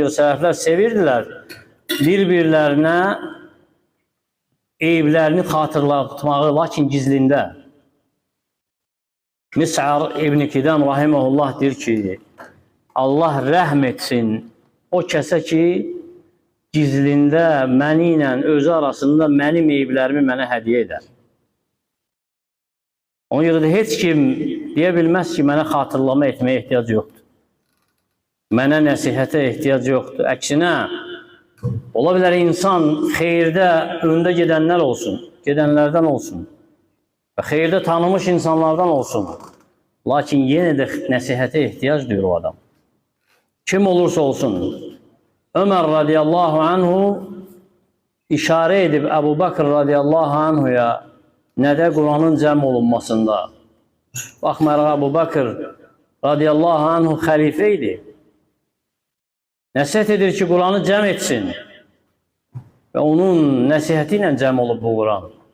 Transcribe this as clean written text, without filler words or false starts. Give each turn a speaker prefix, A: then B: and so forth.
A: Sələflər sevirdilər bir-birlərinə eyiblərini xatırlatmağı, lakin gizlində. Mis'ar İbn Kidam rahimehullah deyir ki, Allah rəhm etsin o kəsə ki, gizlində məni ilə özü arasında mənim eyiblərimi mənə hədiyyə edər. Ona görə də heç kim deyə bilməz ki, mənə xatırlama etməyə ehtiyac yoxdur. Mənə nəsihətə ehtiyac yoxdur. Əksinə, ola bilər insan xeyirdə öndə gedənlər olsun, gedənlərdən olsun və xeyirdə tanımış insanlardan olsun. Lakin yenə də nəsihətə ehtiyac duyur o adam. Kim olursa olsun. Ömər radiyallahu anhu işarə edib Əbu Bakr radiyallahu anhuya nədə Quranın cəm olunmasında. Baxmayaraq Əbu Bakr radiyallahu anhu xəlifə idi. Nəsihət edir ki, Quranı cəm etsin və onun nəsihəti ilə cəm olub bu Quran.